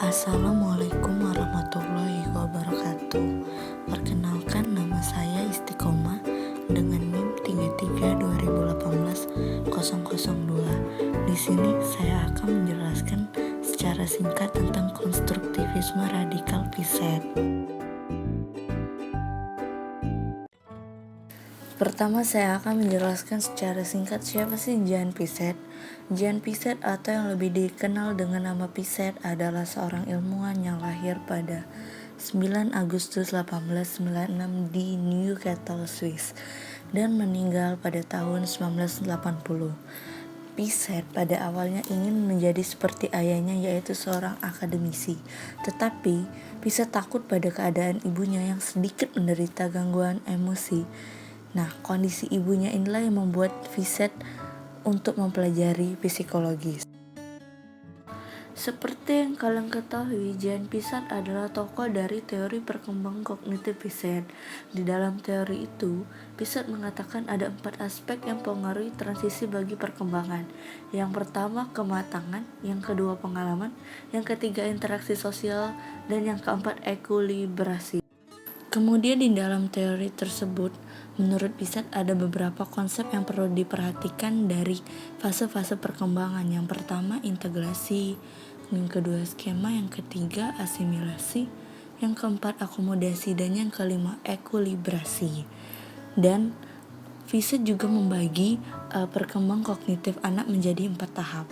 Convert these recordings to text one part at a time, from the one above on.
Assalamualaikum warahmatullahi wabarakatuh. Perkenalkan, nama saya Istiqomah dengan NIM 33 2018 002. Di sini saya akan menjelaskan secara singkat tentang konstruktivisme radikal Piaget. Pertama, saya akan menjelaskan secara singkat siapa sih Jean Piaget. Jean Piaget, atau yang lebih dikenal dengan nama Piaget, adalah seorang ilmuwan yang lahir pada 9 Agustus 1896 di Newcastle, Swiss, dan meninggal pada tahun 1980. Piaget pada awalnya ingin menjadi seperti ayahnya, yaitu seorang akademisi. Tetapi Piaget takut pada keadaan ibunya yang sedikit menderita gangguan emosi. Nah, kondisi ibunya inilah yang membuat Piaget untuk mempelajari psikologi. Seperti yang kalian ketahui, Jean Piaget adalah tokoh dari teori perkembangan kognitif Piaget. Di dalam teori itu, Piaget mengatakan ada 4 aspek yang mempengaruhi transisi bagi perkembangan. Yang pertama, kematangan. Yang kedua, pengalaman. Yang ketiga, interaksi sosial. Dan yang keempat, ekuilibrasi. Kemudian di dalam teori tersebut, menurut Piaget ada beberapa konsep yang perlu diperhatikan dari fase-fase perkembangan. Yang pertama, integrasi. Yang kedua, skema. Yang ketiga, asimilasi. Yang keempat, akomodasi. Dan yang kelima, ekuilibrasi. Dan Piaget juga membagi perkembangan kognitif anak menjadi 4 tahap,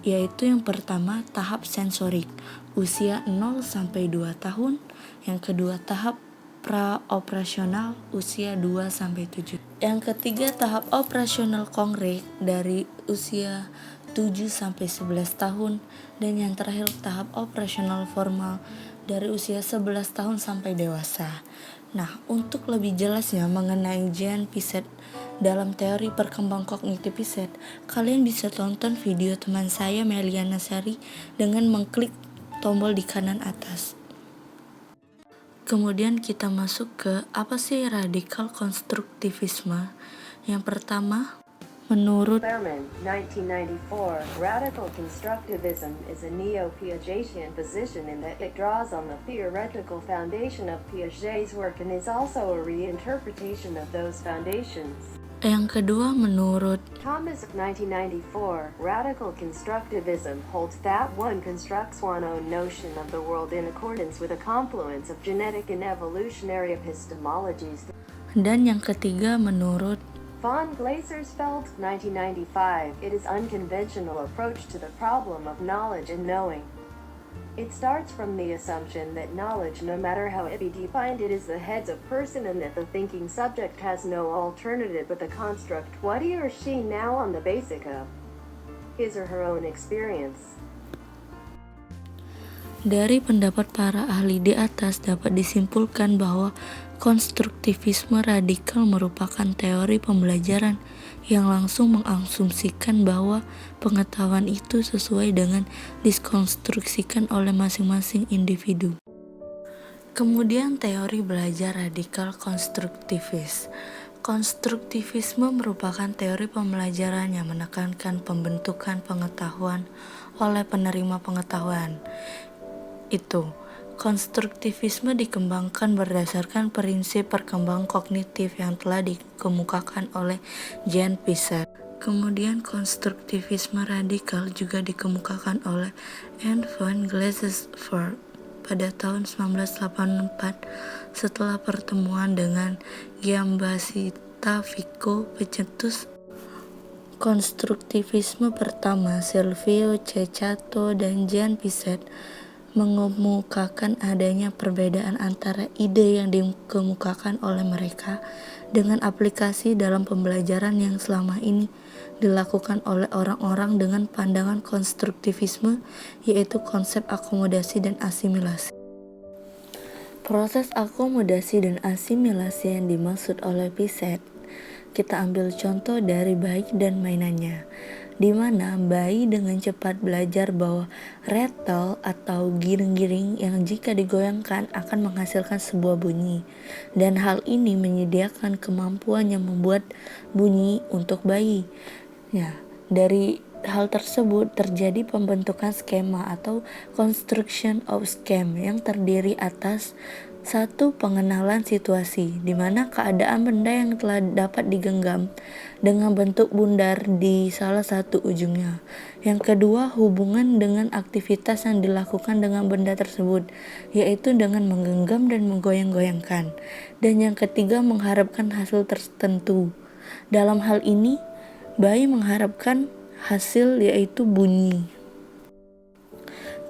yaitu yang pertama, tahap sensorik, usia 0-2 tahun. Yang kedua, tahap pra-operasional, usia 2-7. Yang ketiga, tahap operasional konkret dari usia 7-11 tahun. Dan yang terakhir, tahap operasional formal dari usia 11 tahun sampai dewasa. Nah, untuk lebih jelasnya mengenai Jean Piaget dalam teori perkembangan kognitif Piaget, kalian bisa tonton video teman saya Meliana Sari dengan mengklik tombol di kanan atas. Kemudian kita masuk ke apa sih radikal konstruktivisme. Yang pertama, menurut Fairman, 1994, radical constructivism is a neo-Piagetian position in that it draws on the theoretical foundation of Piaget's work and is also a reinterpretation of those foundations. Yang kedua, menurut Thomas, 1994, radical constructivism holds that one constructs one's own notion of the world in accordance with a confluence of genetic and evolutionary epistemologies. Dan yang ketiga, menurut Von Glasersfeld, 1995, it is unconventional approach to the problem of knowledge and knowing. It starts from the assumption that knowledge, no matter how it be defined, it is the heads of person and that the thinking subject has no alternative but the construct what he or she now on the basic of his or her own experience. Dari pendapat para ahli di atas dapat disimpulkan bahwa konstruktivisme radikal merupakan teori pembelajaran yang langsung mengasumsikan bahwa pengetahuan itu sesuai dengan dikonstruksikan oleh masing-masing individu. Kemudian teori belajar radikal konstruktivis. Konstruktivisme merupakan teori pembelajaran yang menekankan pembentukan pengetahuan oleh penerima pengetahuan. Konstruktivisme dikembangkan berdasarkan prinsip perkembangan kognitif yang telah dikemukakan oleh Jean Piaget. Kemudian konstruktivisme radikal juga dikemukakan oleh Anne von Glasersfeld pada tahun 1984 setelah pertemuan dengan Giambattista Vico, pencetus konstruktivisme pertama. Silvio Cecchetto dan Jean Piaget mengemukakan adanya perbedaan antara ide yang dikemukakan oleh mereka dengan aplikasi dalam pembelajaran yang selama ini dilakukan oleh orang-orang dengan pandangan konstruktivisme, yaitu konsep akomodasi dan asimilasi. Proses akomodasi dan asimilasi yang dimaksud oleh Piaget, kita ambil contoh dari bayi dan mainannya, di mana bayi dengan cepat belajar bahwa rattle atau giring-giring yang jika digoyangkan akan menghasilkan sebuah bunyi, dan hal ini menyediakan kemampuan yang membuat bunyi untuk bayi. Ya, dari hal tersebut terjadi pembentukan skema atau construction of scheme yang terdiri atas satu, pengenalan situasi, di mana keadaan benda yang telah dapat digenggam dengan bentuk bundar di salah satu ujungnya. Yang kedua, hubungan dengan aktivitas yang dilakukan dengan benda tersebut, yaitu dengan menggenggam dan menggoyang-goyangkan. Dan yang ketiga, mengharapkan hasil tertentu. Dalam hal ini, bayi mengharapkan hasil yaitu bunyi.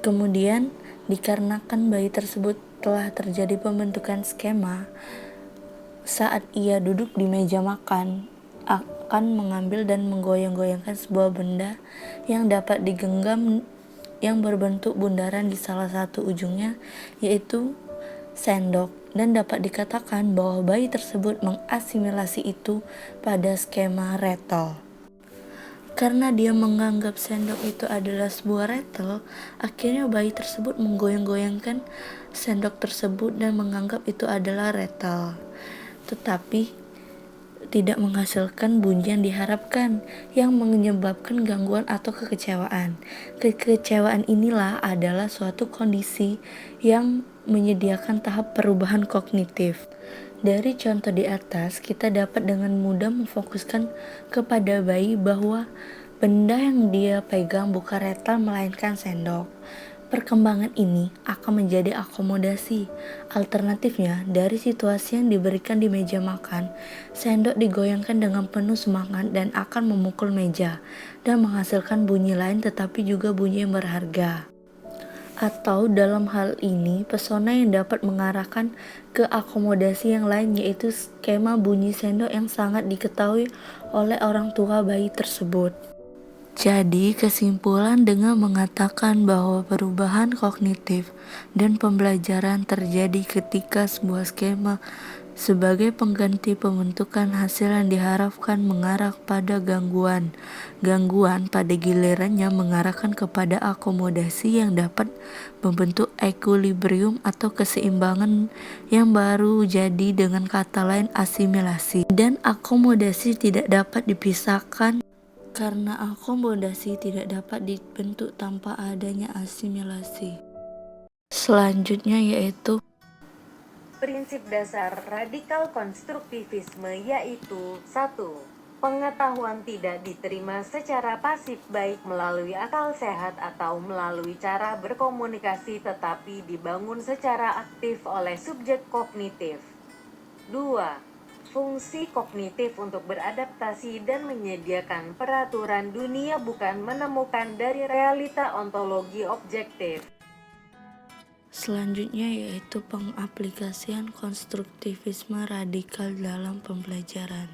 Kemudian, dikarenakan bayi tersebut telah terjadi pembentukan skema, saat ia duduk di meja makan, akan mengambil dan menggoyang-goyangkan sebuah benda yang dapat digenggam yang berbentuk bundaran di salah satu ujungnya, yaitu sendok, dan dapat dikatakan bahwa bayi tersebut mengasimilasi itu pada skema rattle. Karena dia menganggap sendok itu adalah sebuah rattle, akhirnya bayi tersebut menggoyang-goyangkan sendok tersebut dan menganggap itu adalah rattle. Tetapi tidak menghasilkan bunyi yang diharapkan, yang menyebabkan gangguan atau kekecewaan. Kekecewaan inilah adalah suatu kondisi yang menyediakan tahap perubahan kognitif. Dari contoh di atas, kita dapat dengan mudah memfokuskan kepada bayi bahwa benda yang dia pegang bukan rattle melainkan sendok. Perkembangan ini akan menjadi akomodasi. Alternatifnya, dari situasi yang diberikan di meja makan, sendok digoyangkan dengan penuh semangat dan akan memukul meja dan menghasilkan bunyi lain tetapi juga bunyi yang berharga. Atau dalam hal ini, pesona yang dapat mengarahkan ke akomodasi yang lain, yaitu skema bunyi sendok yang sangat diketahui oleh orang tua bayi tersebut. Jadi, kesimpulan dengan mengatakan bahwa perubahan kognitif dan pembelajaran terjadi ketika sebuah skema sebagai pengganti pembentukan hasil yang diharapkan mengarah pada gangguan. Gangguan pada gilirannya mengarahkan kepada akomodasi yang dapat membentuk equilibrium atau keseimbangan yang baru, jadi dengan kata lain asimilasi. Dan akomodasi tidak dapat dipisahkan karena akomodasi tidak dapat dibentuk tanpa adanya asimilasi. Selanjutnya yaitu Prinsip dasar radikal konstruktivisme yaitu 1. Pengetahuan tidak diterima secara pasif baik melalui akal sehat atau melalui cara berkomunikasi tetapi dibangun secara aktif oleh subjek kognitif. 2. Fungsi kognitif untuk beradaptasi dan menyediakan peraturan dunia bukan menemukan dari realita ontologi objektif. selanjutnya yaitu pengaplikasian konstruktivisme radikal dalam pembelajaran.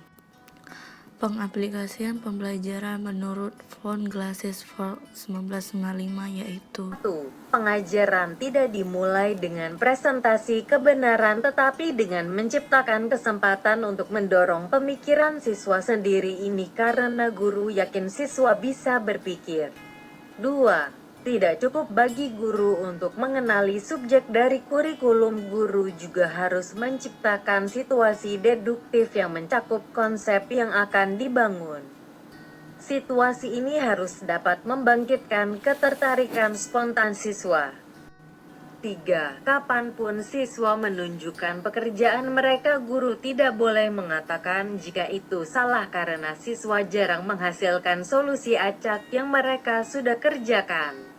Pengaplikasian pembelajaran menurut von Glasersfeld 1955 yaitu 1. Pengajaran tidak dimulai dengan presentasi kebenaran tetapi dengan menciptakan kesempatan untuk mendorong pemikiran siswa sendiri ini karena guru yakin siswa bisa berpikir. 2. Tidak cukup bagi guru untuk mengenali subjek dari kurikulum, guru juga harus menciptakan situasi deduktif yang mencakup konsep yang akan dibangun. Situasi ini harus dapat membangkitkan ketertarikan spontan siswa. 3. Kapanpun siswa menunjukkan pekerjaan mereka, guru tidak boleh mengatakan jika itu salah karena siswa jarang menghasilkan solusi acak yang mereka sudah kerjakan.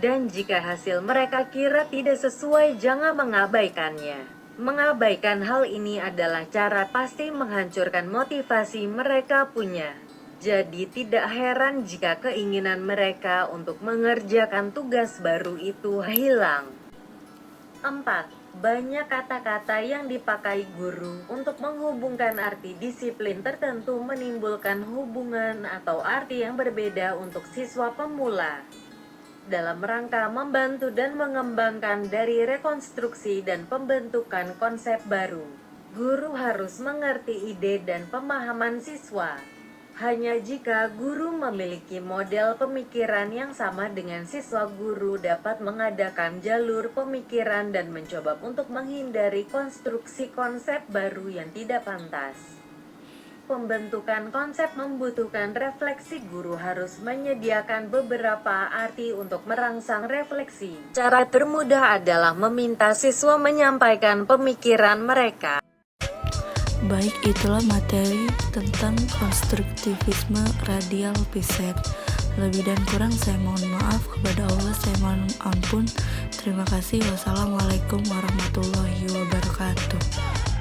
Dan jika hasil mereka kira tidak sesuai, jangan mengabaikannya. Mengabaikan hal ini adalah cara pasti menghancurkan motivasi mereka punya. Jadi tidak heran jika keinginan mereka untuk mengerjakan tugas baru itu hilang. 4. Banyak kata-kata yang dipakai guru untuk menghubungkan arti disiplin tertentu menimbulkan hubungan atau arti yang berbeda untuk siswa pemula. Dalam rangka membantu dan mengembangkan dari rekonstruksi dan pembentukan konsep baru, guru harus mengerti ide dan pemahaman siswa. Hanya jika guru memiliki model pemikiran yang sama dengan siswa, guru dapat mengadakan jalur pemikiran dan mencoba untuk menghindari konstruksi konsep baru yang tidak pantas. Pembentukan konsep membutuhkan refleksi. Guru harus menyediakan beberapa arti untuk merangsang refleksi. Cara termudah adalah meminta siswa menyampaikan pemikiran mereka. Baik, itulah materi tentang konstruktivisme radial Piaget. Lebih dan kurang saya mohon maaf, kepada Allah saya mohon ampun. Terima kasih. Wassalamualaikum warahmatullahi wabarakatuh.